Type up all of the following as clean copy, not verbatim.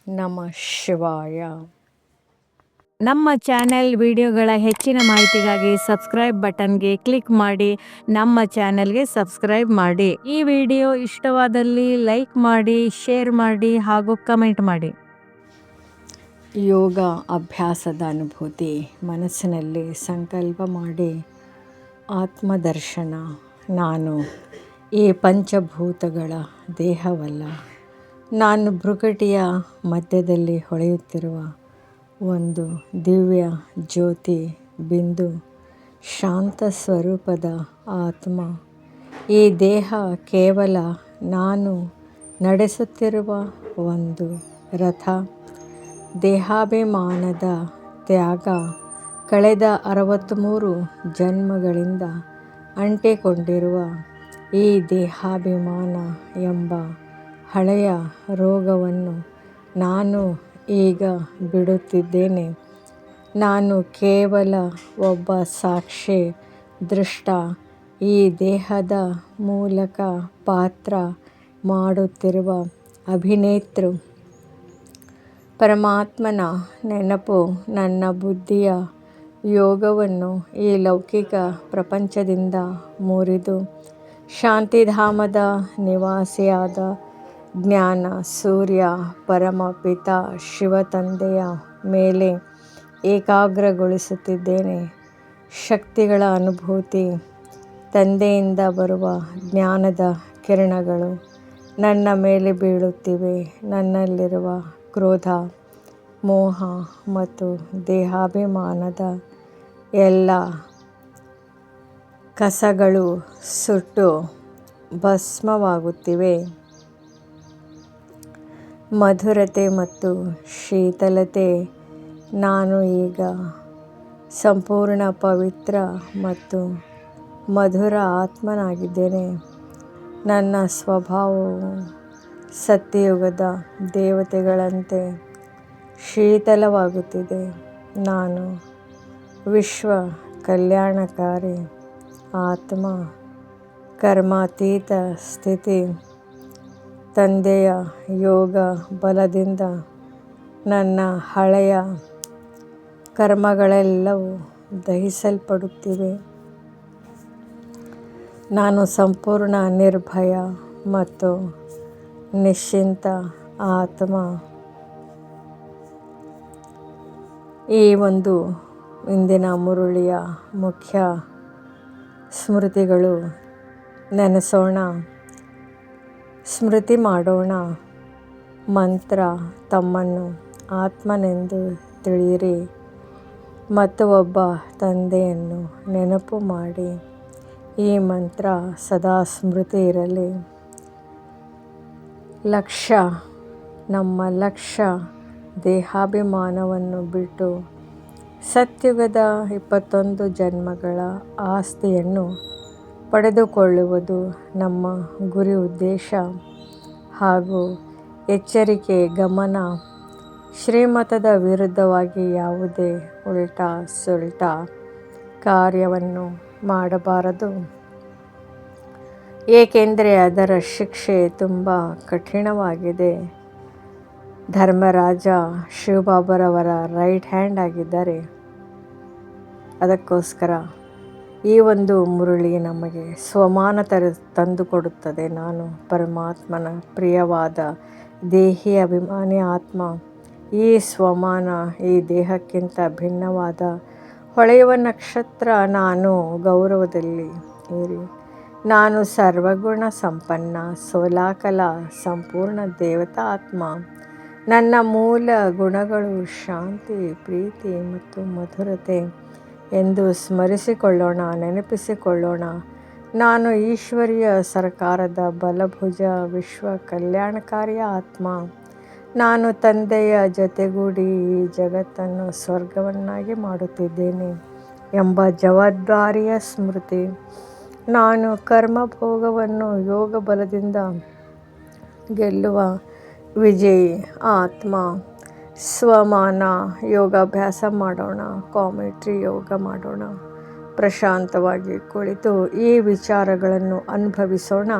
ನಮಃ ಶಿವಾಯ. ನಮ್ಮ ಚಾನೆಲ್ ವಿಡಿಯೋಗಳ ಹೆಚ್ಚಿನ ಮಾಹಿತಿಗಾಗಿ ಸಬ್ಸ್ಕ್ರೈಬ್ ಬಟನ್ಗೆ ಕ್ಲಿಕ್ ಮಾಡಿ ನಮ್ಮ ಚಾನೆಲ್ಗೆ ಸಬ್ಸ್ಕ್ರೈಬ್ ಮಾಡಿ. ಈ ವಿಡಿಯೋ ಇಷ್ಟವಾದಲ್ಲಿ ಲೈಕ್ ಮಾಡಿ, ಶೇರ್ ಮಾಡಿ ಹಾಗೂ ಕಮೆಂಟ್ ಮಾಡಿ. ಯೋಗ ಅಭ್ಯಾಸದ ಅನುಭೂತಿ. ಮನಸ್ಸಿನಲ್ಲಿ ಸಂಕಲ್ಪ ಮಾಡಿ ಆತ್ಮದರ್ಶನ. ನಾನು ಈ ಪಂಚಭೂತಗಳ ದೇಹವಲ್ಲ. ನಾನು ಭ್ರುಕುಟಿಯ ಮಧ್ಯದಲ್ಲಿ ಹೊಳೆಯುತ್ತಿರುವ ಒಂದು ದಿವ್ಯ ಜ್ಯೋತಿ ಬಿಂದು, ಶಾಂತ ಸ್ವರೂಪದ ಆತ್ಮ. ಈ ದೇಹ ಕೇವಲ ನಾನು ನಡೆಸುತ್ತಿರುವ ಒಂದು ರಥ. ದೇಹಾಭಿಮಾನದ ತ್ಯಾಗ. ಕಳೆದ 63 ಜನ್ಮಗಳಿಂದ ಅಂಟಿಕೊಂಡಿರುವ ಈ ದೇಹಾಭಿಮಾನ ಎಂಬ ಹಳೆಯ ರೋಗವನ್ನು ನಾನು ಈಗ ಬಿಡುತ್ತಿದ್ದೇನೆ. ನಾನು ಕೇವಲ ಒಬ್ಬ ಸಾಕ್ಷಿ, ದೃಷ್ಟ, ಈ ದೇಹದ ಮೂಲಕ ಪಾತ್ರ ಮಾಡುತ್ತಿರುವ ಅಭಿನೇತೃ. ಪರಮಾತ್ಮನ ನೆನಪು ನನ್ನ ಬುದ್ಧಿಯ ಯೋಗವನ್ನು ಈ ಲೌಕಿಕ ಪ್ರಪಂಚದಿಂದ ಮುರಿದು ಶಾಂತಿಧಾಮದ ನಿವಾಸಿಯಾದ ಜ್ಞಾನ ಸೂರ್ಯ ಪರಮಪಿತ ಶಿವತಂದೆಯ ಮೇಲೆ ಏಕಾಗ್ರಗೊಳಿಸುತ್ತಿದ್ದೇನೆ. ಶಕ್ತಿಗಳ ಅನುಭೂತಿ. ತಂದೆಯಿಂದ ಬರುವ ಜ್ಞಾನದ ಕಿರಣಗಳು ನನ್ನ ಮೇಲೆ ಬೀಳುತ್ತಿವೆ. ನನ್ನಲ್ಲಿರುವ ಕ್ರೋಧ, ಮೋಹ ಮತ್ತು ದೇಹಾಭಿಮಾನದ ಎಲ್ಲ ಕಸಗಳು ಸುಟ್ಟು ಭಸ್ಮವಾಗುತ್ತಿವೆ. ಮಧುರತೆ ಮತ್ತು ಶೀತಲತೆ. ನಾನು ಈಗ ಸಂಪೂರ್ಣ ಪವಿತ್ರ ಮತ್ತು ಮಧುರ ಆತ್ಮನಾಗಿದ್ದೇನೆ. ನನ್ನ ಸ್ವಭಾವವು ಸತ್ಯಯುಗದ ದೇವತೆಗಳಂತೆ ಶೀತಲವಾಗುತ್ತಿದೆ. ನಾನು ವಿಶ್ವ ಕಲ್ಯಾಣಕಾರಿ ಆತ್ಮ. ಕರ್ಮಾತೀತ ಸ್ಥಿತಿ. ತಂದೆಯ ಯೋಗ ಬಲದಿಂದ ನನ್ನ ಹಳೆಯ ಕರ್ಮಗಳೆಲ್ಲವೂ ದಹಿಸಲ್ಪಡುತ್ತಿವೆ. ನಾನು ಸಂಪೂರ್ಣ ನಿರ್ಭಯ ಮತ್ತು ನಿಶ್ಚಿಂತ ಆತ್ಮ. ಈ ಒಂದು ಇಂದಿನ ಮುರುಳಿಯ ಮುಖ್ಯ ಸ್ಮೃತಿಗಳು. ನೆನೆಸೋಣ, ಸ್ಮೃತಿ ಮಾಡೋಣ. ಮಂತ್ರ. ತಮ್ಮನ್ನು ಆತ್ಮನೆಂದು ತಿಳಿಯಿರಿ ಮತ್ತು ಒಬ್ಬ ತಂದೆಯನ್ನು ನೆನಪು ಮಾಡಿ. ಈ ಮಂತ್ರ ಸದಾ ಸ್ಮೃತಿ ಇರಲಿ. ಲಕ್ಷ್ಯ. ನಮ್ಮ ಲಕ್ಷ್ಯ ದೇಹಾಭಿಮಾನವನ್ನು ಬಿಟ್ಟು ಸತ್ಯುಗದ 21 ಜನ್ಮಗಳ ಆಸ್ತಿಯನ್ನು ಪಡೆದುಕೊಳ್ಳುವುದು ನಮ್ಮ ಗುರಿ ಉದ್ದೇಶ. ಹಾಗೂ ಎಚ್ಚರಿಕೆ, ಗಮನ. ಶ್ರೀಮತದ ವಿರುದ್ಧವಾಗಿ ಯಾವುದೇ ಉಲ್ಟಾ ಸುಲ್ಟಾ ಕಾರ್ಯವನ್ನು ಮಾಡಬಾರದು, ಏಕೆಂದರೆ ಅದರ ಶಿಕ್ಷೆ ತುಂಬ ಕಠಿಣವಾಗಿದೆ. ಧರ್ಮರಾಜ ಶಿವಬಾಬರವರ ರೈಟ್ ಹ್ಯಾಂಡ್ ಆಗಿದ್ದಾರೆ. ಅದಕ್ಕೋಸ್ಕರ ಈ ಒಂದು ಮುರುಳಿ ನಮಗೆ ಸ್ವಮಾನ ತಂದುಕೊಡುತ್ತದೆ. ನಾನು ಪರಮಾತ್ಮನ ಪ್ರಿಯವಾದ ದೇಹಿ ಅಭಿಮಾನಿ ಆತ್ಮ. ಈ ಸ್ವಮಾನ ಈ ದೇಹಕ್ಕಿಂತ ಭಿನ್ನವಾದ ಹೊಳೆಯುವ ನಕ್ಷತ್ರ. ನಾನು ಗೌರವದಲ್ಲಿ ಇರಿ. ನಾನು ಸರ್ವಗುಣ ಸಂಪನ್ನ ಸೋಲಾಕಲ ಸಂಪೂರ್ಣ ದೇವತಾ ಆತ್ಮ. ನನ್ನ ಮೂಲ ಗುಣಗಳು ಶಾಂತಿ, ಪ್ರೀತಿ ಮತ್ತು ಮಧುರತೆ ಎಂದು ಸ್ಮರಿಸಿಕೊಳ್ಳೋಣ, ನೆನಪಿಸಿಕೊಳ್ಳೋಣ. ನಾನು ಈಶ್ವರೀಯ ಸರ್ಕಾರದ ಬಲಭುಜ, ವಿಶ್ವ ಕಲ್ಯಾಣಕಾರಿಯ ಆತ್ಮ. ನಾನು ತಂದೆಯ ಜೊತೆಗೂಡಿ ಈ ಜಗತ್ತನ್ನು ಸ್ವರ್ಗವನ್ನಾಗಿ ಮಾಡುತ್ತಿದ್ದೇನೆ ಎಂಬ ಜವಾಬ್ದಾರಿಯ ಸ್ಮೃತಿ. ನಾನು ಕರ್ಮಭೋಗವನ್ನು ಯೋಗ ಬಲದಿಂದ ಗೆಲ್ಲುವ ವಿಜಯಿ ಆತ್ಮ. ಸ್ವಮಾನ. ಯೋಗಾಭ್ಯಾಸ ಮಾಡೋಣ, ಕಾಮೆಟ್ರಿ ಯೋಗ ಮಾಡೋಣ. ಪ್ರಶಾಂತವಾಗಿ ಕುಳಿತು ಈ ವಿಚಾರಗಳನ್ನು ಅನುಭವಿಸೋಣ.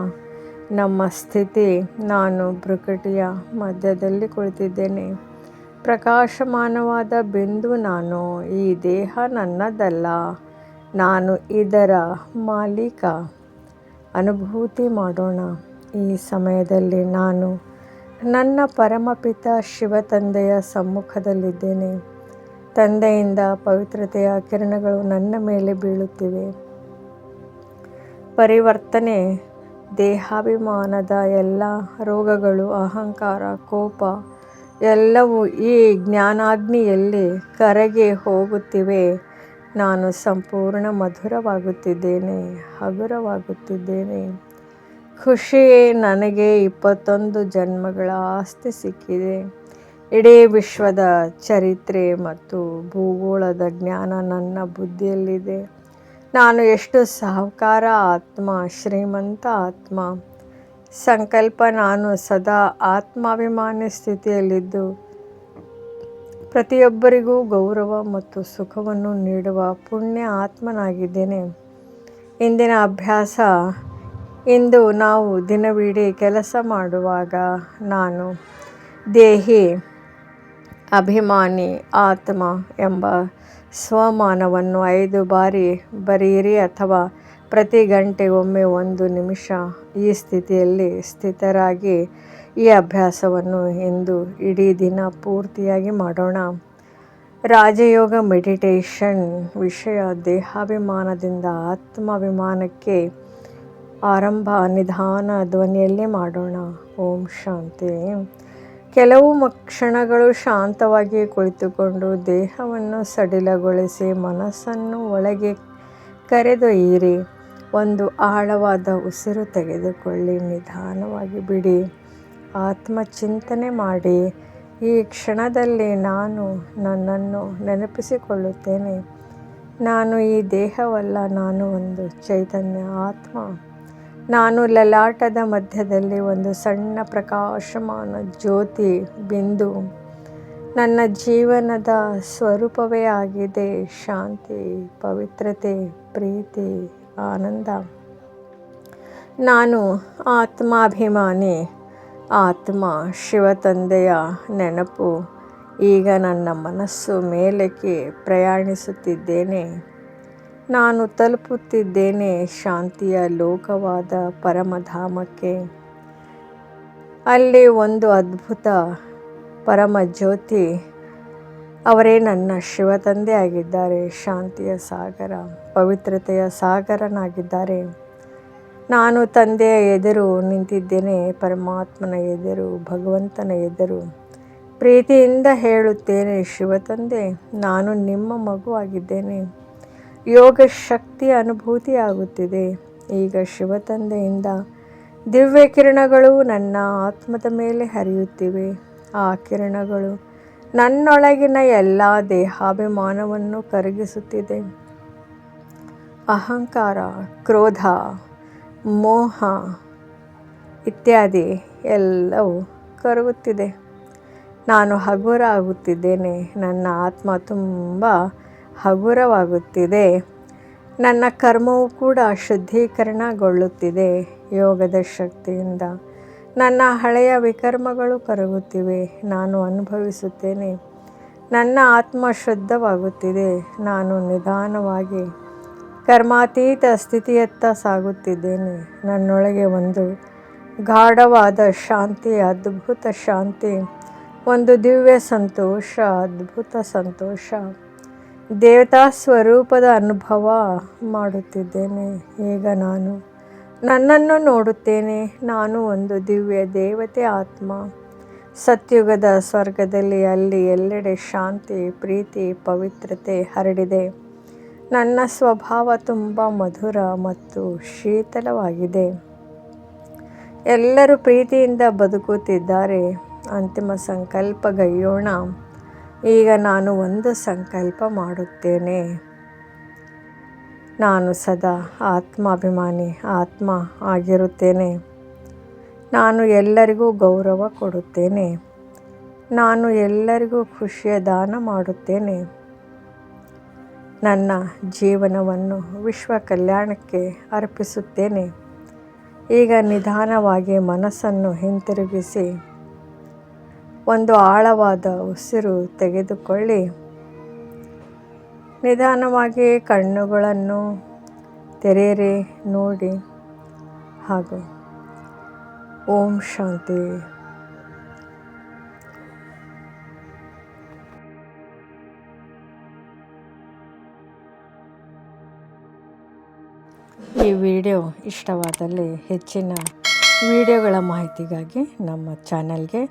ನಮ್ಮ ಸ್ಥಿತಿ. ನಾನು ಭ್ರುಕುಟಿಯ ಮಧ್ಯದಲ್ಲಿ ಕುಳಿತಿದ್ದೇನೆ. ಪ್ರಕಾಶಮಾನವಾದ ಬಿಂದು ನಾನು. ಈ ದೇಹ ನನ್ನದಲ್ಲ, ನಾನು ಇದರ ಮಾಲೀಕ. ಅನುಭೂತಿ ಮಾಡೋಣ. ಈ ಸಮಯದಲ್ಲಿ ನಾನು ನನ್ನ ಪರಮಪಿತ ಶಿವ ತಂದೆಯ ಸಮ್ಮುಖದಲ್ಲಿದ್ದೇನೆ. ತಂದೆಯಿಂದ ಪವಿತ್ರತೆಯ ಕಿರಣಗಳು ನನ್ನ ಮೇಲೆ ಬೀಳುತ್ತಿವೆ. ಪರಿವರ್ತನೆ. ದೇಹಾಭಿಮಾನದ ಎಲ್ಲ ರೋಗಗಳು, ಅಹಂಕಾರ, ಕೋಪ ಎಲ್ಲವೂ ಈ ಜ್ಞಾನಾಗ್ನಿಯಲ್ಲಿ ಕರಗಿ ಹೋಗುತ್ತಿವೆ. ನಾನು ಸಂಪೂರ್ಣ ಮಧುರವಾಗುತ್ತಿದ್ದೇನೆ, ಹಗುರವಾಗುತ್ತಿದ್ದೇನೆ. ಖುಷಿ. ನನಗೆ 21 ಜನ್ಮಗಳ ಆಸ್ತಿ ಸಿಕ್ಕಿದೆ. ಇಡೀ ವಿಶ್ವದ ಚರಿತ್ರೆ ಮತ್ತು ಭೂಗೋಳದ ಜ್ಞಾನ ನನ್ನ ಬುದ್ಧಿಯಲ್ಲಿದೆ. ನಾನು ಎಷ್ಟು ಸಾಹುಕಾರ ಆತ್ಮ, ಶ್ರೀಮಂತ ಆತ್ಮ. ಸಂಕಲ್ಪ. ನಾನು ಸದಾ ಆತ್ಮಾಭಿಮಾನಿ ಸ್ಥಿತಿಯಲ್ಲಿದ್ದು ಪ್ರತಿಯೊಬ್ಬರಿಗೂ ಗೌರವ ಮತ್ತು ಸುಖವನ್ನು ನೀಡುವ ಪುಣ್ಯ ಆತ್ಮನಾಗಿದ್ದೇನೆ. ಇಂದಿನ ಅಭ್ಯಾಸ. ಇಂದು ನಾವು ದಿನವಿಡೀ ಕೆಲಸ ಮಾಡುವಾಗ ನಾನು ದೇಹಿ, ಅಭಿಮಾನಿ, ಆತ್ಮ ಎಂಬ ಸ್ವಮಾನವನ್ನು 5 ಬಾರಿ ಬರೆಯಿರಿ, ಅಥವಾ ಪ್ರತಿ ಗಂಟೆಗೊಮ್ಮೆ 1 ನಿಮಿಷ ಈ ಸ್ಥಿತಿಯಲ್ಲಿ ಸ್ಥಿತರಾಗಿ ಈ ಅಭ್ಯಾಸವನ್ನು ಇಂದು ಇಡೀ ದಿನ ಪೂರ್ತಿಯಾಗಿ ಮಾಡೋಣ. ರಾಜಯೋಗ ಮೆಡಿಟೇಷನ್. ವಿಷಯ. ದೇಹಾಭಿಮಾನದಿಂದ ಆತ್ಮಾಭಿಮಾನಕ್ಕೆ ಆರಂಭ. ನಿಧಾನ ಧ್ವನಿಯಲ್ಲಿ ಮಾಡೋಣ. ಓಂ ಶಾಂತಿ. ಕೆಲವು ಕ್ಷಣಗಳು ಶಾಂತವಾಗಿ ಕುಳಿತುಕೊಂಡು ದೇಹವನ್ನು ಸಡಿಲಗೊಳಿಸಿ ಮನಸ್ಸನ್ನು ಒಳಗೆ ಕರೆದೊಯ್ಯಿರಿ. ಒಂದು ಆಳವಾದ ಉಸಿರು ತೆಗೆದುಕೊಳ್ಳಿ. ನಿಧಾನವಾಗಿ ಬಿಡಿ. ಆತ್ಮಚಿಂತನೆ ಮಾಡಿ. ಈ ಕ್ಷಣದಲ್ಲಿ ನಾನು ನನ್ನನ್ನು ನೆನಪಿಸಿಕೊಳ್ಳುತ್ತೇನೆ. ನಾನು ಈ ದೇಹವಲ್ಲ, ನಾನು ಒಂದು ಚೈತನ್ಯ ಆತ್ಮ. ನಾನು ಲಲಾಟದ ಮಧ್ಯದಲ್ಲಿ ಒಂದು ಸಣ್ಣ ಪ್ರಕಾಶಮಾನ ಜ್ಯೋತಿ ಬಿಂದು. ನನ್ನ ಜೀವನದ ಸ್ವರೂಪವೇ ಆಗಿದೆ ಶಾಂತಿ, ಪವಿತ್ರತೆ, ಪ್ರೀತಿ, ಆನಂದ. ನಾನು ಆತ್ಮಾಭಿಮಾನಿ ಆತ್ಮ. ಶಿವತಂದೆಯ ನೆನಪು. ಈಗ ನನ್ನ ಮನಸ್ಸು ಮೇಲಕ್ಕೆ ಪ್ರಯಾಣಿಸುತ್ತಿದ್ದೇನೆ. ನಾನು ತಲುಪುತ್ತಿದ್ದೇನೆ ಶಾಂತಿಯ ಲೋಕವಾದ ಪರಮಧಾಮಕ್ಕೆ. ಅಲ್ಲಿ ಒಂದು ಅದ್ಭುತ ಪರಮಜ್ಯೋತಿ, ಅವರೇ ನನ್ನ ಶಿವತಂದೆ ಆಗಿದ್ದಾರೆ. ಶಾಂತಿಯ ಸಾಗರ, ಪವಿತ್ರತೆಯ ಸಾಗರನಾಗಿದ್ದಾರೆ. ನಾನು ತಂದೆಯ ಎದುರು ನಿಂತಿದ್ದೇನೆ, ಪರಮಾತ್ಮನ ಎದುರು, ಭಗವಂತನ ಎದುರು. ಪ್ರೀತಿಯಿಂದ ಹೇಳುತ್ತೇನೆ, ಶಿವತಂದೆ, ನಾನು ನಿಮ್ಮ ಮಗುವಾಗಿದ್ದೇನೆ. ಯೋಗ ಶಕ್ತಿಯ ಅನುಭೂತಿಯಾಗುತ್ತಿದೆ. ಈಗ ಶಿವತಂದೆಯಿಂದ ದಿವ್ಯ ಕಿರಣಗಳು ನನ್ನ ಆತ್ಮದ ಮೇಲೆ ಹರಿಯುತ್ತಿವೆ. ಆ ಕಿರಣಗಳು ನನ್ನೊಳಗಿನ ಎಲ್ಲ ದೇಹಾಭಿಮಾನವನ್ನು ಕರಗಿಸುತ್ತಿದೆ. ಅಹಂಕಾರ, ಕ್ರೋಧ, ಮೋಹ ಇತ್ಯಾದಿ ಎಲ್ಲವೂ ಕರಗುತ್ತಿದೆ. ನಾನು ಹಗುರ ಆಗುತ್ತಿದ್ದೇನೆ. ನನ್ನ ಆತ್ಮ ತುಂಬ ಹಗುರವಾಗುತ್ತಿದೆ. ನನ್ನ ಕರ್ಮವೂ ಕೂಡ ಶುದ್ಧೀಕರಣಗೊಳ್ಳುತ್ತಿದೆ. ಯೋಗದ ಶಕ್ತಿಯಿಂದ ನನ್ನ ಹಳೆಯ ವಿಕರ್ಮಗಳು ಕರಗುತ್ತಿವೆ. ನಾನು ಅನುಭವಿಸುತ್ತೇನೆ. ನನ್ನ ಆತ್ಮ ಶುದ್ಧವಾಗುತ್ತಿದೆ. ನಾನು ನಿಧಾನವಾಗಿ ಕರ್ಮಾತೀತ ಸ್ಥಿತಿಯತ್ತ ಸಾಗುತ್ತಿದ್ದೇನೆ. ನನ್ನೊಳಗೆ ಒಂದು ಗಾಢವಾದ ಶಾಂತಿ, ಅದ್ಭುತ ಶಾಂತಿ, ಒಂದು ದಿವ್ಯ ಸಂತೋಷ, ಅದ್ಭುತ ಸಂತೋಷ, ದೇವತಾ ಸ್ವರೂಪದ ಅನುಭವ ಮಾಡುತ್ತಿದ್ದೇನೆ. ಈಗ ನಾನು ನನ್ನನ್ನು ನೋಡುತ್ತೇನೆ. ನಾನು ಒಂದು ದಿವ್ಯ ದೇವತೆ ಆತ್ಮ. ಸತ್ಯುಗದ ಸ್ವರ್ಗದಲ್ಲಿ ಅಲ್ಲಿ ಎಲ್ಲೆಡೆ ಶಾಂತಿ, ಪ್ರೀತಿ, ಪವಿತ್ರತೆ ಹರಡಿದೆ. ನನ್ನ ಸ್ವಭಾವ ತುಂಬ ಮಧುರ ಮತ್ತು ಶೀತಲವಾಗಿದೆ. ಎಲ್ಲರೂ ಪ್ರೀತಿಯಿಂದ ಬದುಕುತ್ತಿದ್ದಾರೆ. ಅಂತಿಮ ಸಂಕಲ್ಪಗೈಯೋಣ. ಈಗ ನಾನು ಒಂದು ಸಂಕಲ್ಪ ಮಾಡುತ್ತೇನೆ. ನಾನು ಸದಾ ಆತ್ಮಾಭಿಮಾನಿ ಆತ್ಮ ಆಗಿರುತ್ತೇನೆ. ನಾನು ಎಲ್ಲರಿಗೂ ಗೌರವ ಕೊಡುತ್ತೇನೆ. ನಾನು ಎಲ್ಲರಿಗೂ ಖುಷಿಯ ದಾನ ಮಾಡುತ್ತೇನೆ. ನನ್ನ ಜೀವನವನ್ನು ವಿಶ್ವ ಕಲ್ಯಾಣಕ್ಕೆ ಅರ್ಪಿಸುತ್ತೇನೆ. ಈಗ ನಿಧಾನವಾಗಿ ಮನಸ್ಸನ್ನು ಹಿಂತಿರುಗಿಸಿ ಒಂದು ಆಳವಾದ ಉಸಿರು ತೆಗೆದುಕೊಳ್ಳಿ. ನಿಧಾನವಾಗಿ ಕಣ್ಣುಗಳನ್ನು ತೆರೆಯಿರಿ, ನೋಡಿ ಹಾಗೂ ಓಂ ಶಾಂತಿ. ಈ ವಿಡಿಯೋ ಇಷ್ಟವಾದಲ್ಲಿ ಹೆಚ್ಚಿನ ವಿಡಿಯೋಗಳ ಮಾಹಿತಿಗಾಗಿ ನಮ್ಮ ಚಾನಲ್ಗೆ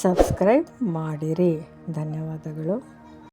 ಸಬ್ಸ್ಕ್ರೈಬ್ ಮಾಡಿರಿ. ಧನ್ಯವಾದಗಳು.